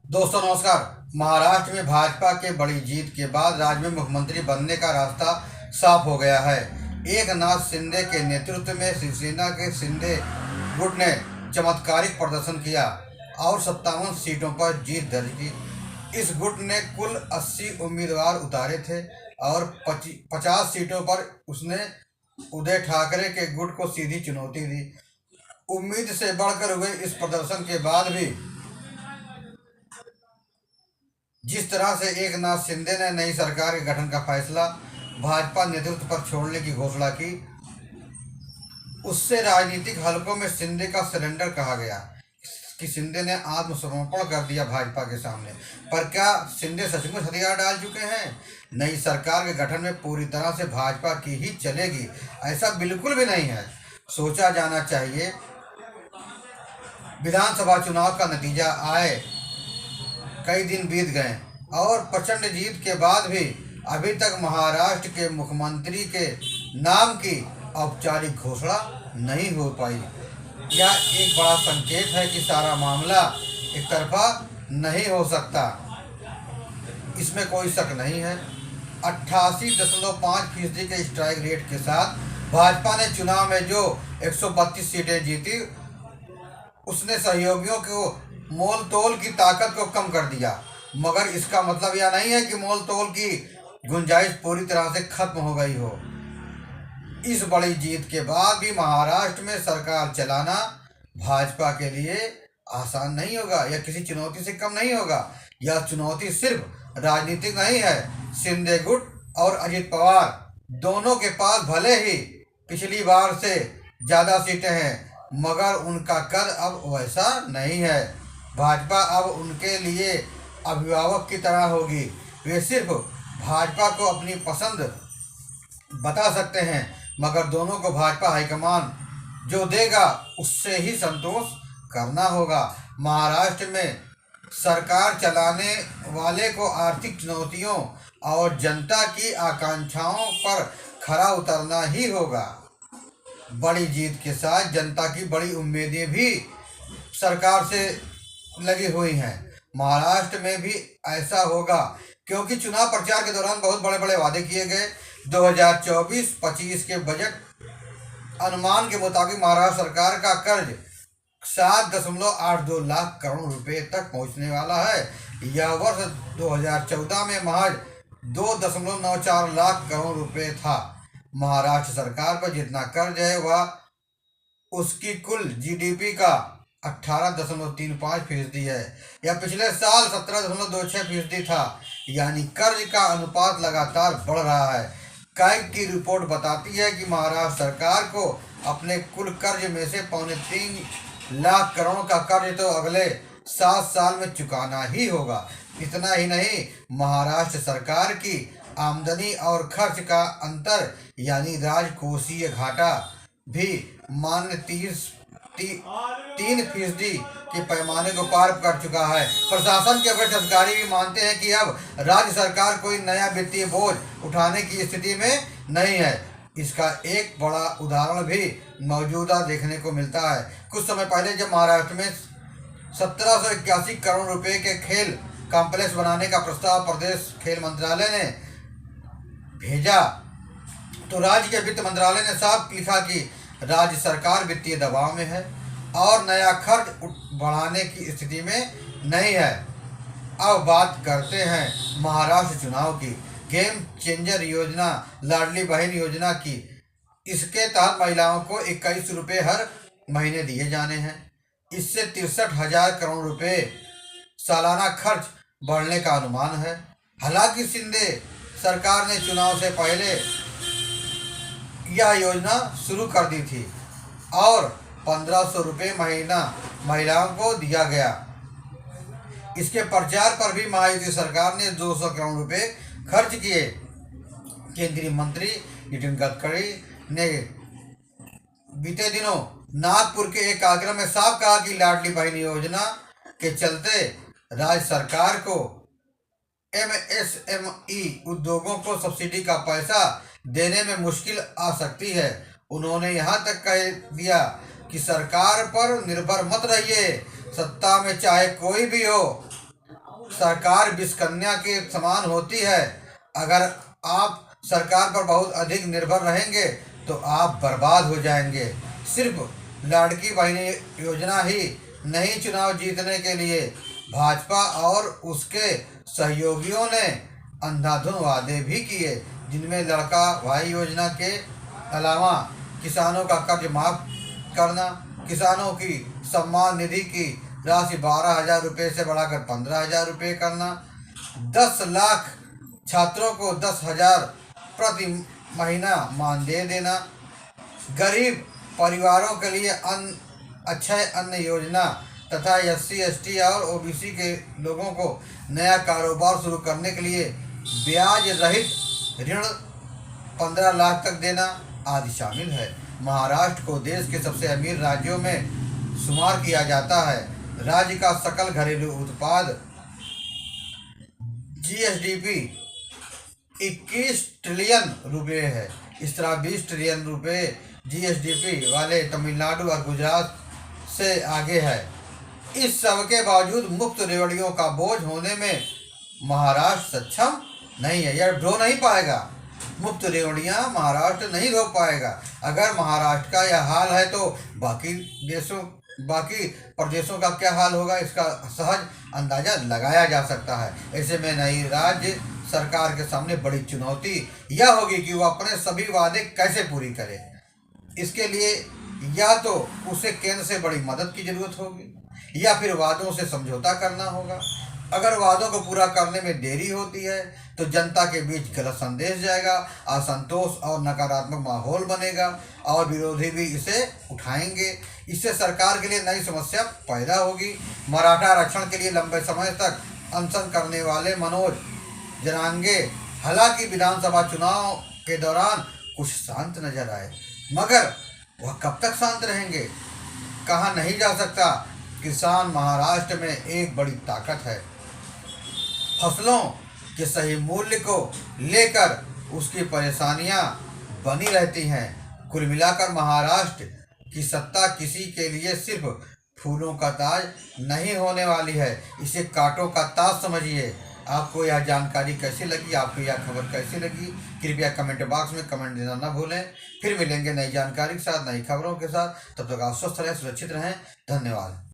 दोस्तों नमस्कार। महाराष्ट्र में भाजपा के बड़ी जीत के बाद राज्य में मुख्यमंत्री बनने का रास्ता साफ हो गया है। एकनाथ शिंदे के नेतृत्व में शिवसेना के शिंदे गुट ने चमत्कारिक प्रदर्शन किया और 57 सीटों पर जीत दर्ज की। इस गुट ने कुल 80 उम्मीदवार उतारे थे और 50 सीटों पर उसने उद्धव ठाकरे के गुट को सीधी चुनौती दी। उम्मीद से बढ़कर हुए इस प्रदर्शन के बाद भी जिस तरह से एकनाथ शिंदे ने नई सरकार के गठन का फैसला भाजपा नेतृत्व पर छोड़ने की घोषणा की, उससे राजनीतिक हलकों में शिंदे का सरेंडर कहा गया कि शिंदे ने आत्मसमर्पण कर दिया भाजपा के सामने। पर क्या शिंदे सचमुच हथियार डाल चुके हैं? नई सरकार के गठन में पूरी तरह से भाजपा की ही चलेगी, ऐसा बिल्कुल भी नहीं है। सोचा जाना चाहिए। विधानसभा चुनाव का नतीजा आए कई दिन बीत गए और प्रचंड जीत के बाद भी अभी तक महाराष्ट्र के मुख्यमंत्री के नाम की औपचारिक घोषणा नहीं हो पाई। यह एक बड़ा संकेत है कि सारा मामला एक तरफा नहीं हो सकता, इसमें कोई शक नहीं है। 88.5% के स्ट्राइक रेट के साथ भाजपा ने चुनाव में जो 132 सीटें जीती, उसने सहयोगियों को मोल तोल की ताकत को कम कर दिया। मगर इसका मतलब यह नहीं है कि मोल तोल की गुंजाइश पूरी तरह से खत्म हो गई हो। इस बड़ी जीत के बाद भी महाराष्ट्र में सरकार चलाना भाजपा के लिए आसान नहीं होगा। यह किसी चुनौती से कम नहीं होगा। यह चुनौती सिर्फ राजनीतिक नहीं है। शिंदे गुट और अजित पवार दोनों के पास भले ही पिछली बार से ज़्यादा सीटें हैं, मगर उनका कद अब वैसा नहीं है। भाजपा अब उनके लिए अभिभावक की तरह होगी। वे सिर्फ भाजपा को अपनी पसंद बता सकते हैं, मगर दोनों को भाजपा हाईकमान जो देगा उससे ही संतोष करना होगा। महाराष्ट्र में सरकार चलाने वाले को आर्थिक चुनौतियों और जनता की आकांक्षाओं पर खरा उतरना ही होगा। बड़ी जीत के साथ जनता की बड़ी उम्मीदें भी सरकार से लगी हुई हैं। महाराष्ट्र में भी ऐसा होगा, क्योंकि चुनाव प्रचार के दौरान बहुत बड़े बड़े वादे किए गए। 2024-25 के बजट अनुमान के मुताबिक महाराष्ट्र सरकार का कर्ज 7.82 लाख करोड़ रुपए तक पहुंचने वाला है। यह वर्ष 2014 में महज 2.94 लाख करोड़ रुपए था। महाराष्ट्र सरकार पर जितना कर्ज है वह उसकी कुल जीडीपी का 18.35% है। यह पिछले साल 17.26% था। यानी कर्ज का अनुपात लगातार बढ़ रहा है। कैग की रिपोर्ट बताती है कि महाराष्ट्र सरकार को अपने कुल कर्ज में से 3.25 लाख करोड़ का कर्ज तो अगले 7 साल में चुकाना ही होगा। इतना ही नहीं, महाराष्ट्र सरकार की आमदनी और खर्च का अंतर यानी राजकोषीय घाटा भी मान्य 3% के पैमाने को पार कर चुका है। प्रशासन के वरिष्ठ अधिकारी भी मानते हैं कि अब राज्य सरकार कोई नया वित्तीय बोझ उठाने की स्थिति में नहीं है। इसका एक बड़ा उदाहरण भी मौजूदा देखने को मिलता है। कुछ समय पहले जब महाराष्ट्र में 1781 करोड़ रुपए के खेल कॉम्प्लेक्स बनाने का प्रस्ताव प्रदेश खेल मंत्रालय ने भेजा, तो राज्य के वित्त मंत्रालय ने साफ लिखा कि राज्य सरकार वित्तीय दबाव में है और नया खर्च बढ़ाने की स्थिति में नहीं है। अब बात करते हैं महाराष्ट्र चुनाव की। गेम चेंजर योजना, लाडली बहन योजना की। इसके तहत महिलाओं को 21 रुपये हर महीने दिए जाने हैं। इससे 63,000 करोड़ रुपए सालाना खर्च बढ़ने का अनुमान है। हालांकि शिंदे सरकार ने चुनाव से पहले यह योजना शुरू कर दी थी और 1,500 रुपये महीना महिलाओं को दिया गया। इसके प्रचार पर भी महायुति सरकार ने 200 करोड़ रुपए खर्च किए। केंद्रीय मंत्री नितिन गडकरी ने बीते दिनों नागपुर के एक कार्यक्रम में साफ कहा कि लाडली बहन योजना के चलते राज्य सरकार को एमएसएमई उद्योगों को सब्सिडी का पैसा देने में मुश्किल आ सकती है। उन्होंने यहाँ तक कह दिया कि सरकार पर निर्भर मत रहिए, सत्ता में चाहे कोई भी हो, सरकार विषकन्या के समान होती है। अगर आप सरकार पर बहुत अधिक निर्भर रहेंगे तो आप बर्बाद हो जाएंगे। सिर्फ लाड़की बहन योजना ही नहीं, चुनाव जीतने के लिए भाजपा और उसके सहयोगियों ने अंधाधुंध वादे भी किए, जिनमें लड़का भाई योजना के अलावा किसानों का कर्ज माफ करना, किसानों की सम्मान निधि की राशि 12,000 रुपये से बढ़ाकर 15,000 रुपये करना, 10 लाख छात्रों को 10,000 प्रति महीना मानदेय देना, गरीब परिवारों के लिए अक्षय अन्न योजना तथा SC ST और OBC के लोगों को नया कारोबार शुरू करने के लिए ब्याज रहित ऋण 15 लाख तक देना आदि शामिल है। महाराष्ट्र को देश के सबसे अमीर राज्यों में शुमार किया जाता है। राज्य का सकल घरेलू उत्पाद GSDP 21 ट्रिलियन रुपये है। इस तरह 20 ट्रिलियन रुपये GSDP वाले तमिलनाडु और गुजरात से आगे है। इस सब के बावजूद मुफ्त रेवड़ियों का बोझ होने में महाराष्ट्र सक्षम नहीं है, यह ढो नहीं पाएगा। मुफ्त रेवड़ियाँ महाराष्ट्र नहीं ढो पाएगा। अगर महाराष्ट्र का यह हाल है तो बाकी प्रदेशों का क्या हाल होगा, इसका सहज अंदाजा लगाया जा सकता है। ऐसे में नई राज्य सरकार के सामने बड़ी चुनौती यह होगी कि वो अपने सभी वादे कैसे पूरी करे। इसके लिए या तो उसे केंद्र से बड़ी मदद की जरूरत होगी या फिर वादों से समझौता करना होगा। अगर वादों को पूरा करने में देरी होती है तो जनता के बीच गलत संदेश जाएगा, असंतोष और नकारात्मक माहौल बनेगा और विरोधी भी इसे उठाएंगे। इससे सरकार के लिए नई समस्या पैदा होगी। मराठा आरक्षण के लिए लंबे समय तक अनशन करने वाले मनोज जरांगे हालांकि विधानसभा चुनाव के दौरान कुछ शांत नजर आए, मगर वह कब तक शांत रहेंगे कहा नहीं जा सकता। किसान महाराष्ट्र में एक बड़ी ताकत है। फसलों के सही मूल्य को लेकर उसकी परेशानियां बनी रहती हैं। कुल मिलाकर महाराष्ट्र की सत्ता किसी के लिए सिर्फ फूलों का ताज नहीं होने वाली है, इसे कांटों का ताज समझिए। आपको यह जानकारी कैसी लगी, आपको यह खबर कैसी लगी, कृपया कमेंट बॉक्स में कमेंट देना न भूलें। फिर मिलेंगे नई जानकारी के साथ, नई खबरों के साथ। तब तक आप स्वस्थ रहें, सुरक्षित रहें। धन्यवाद।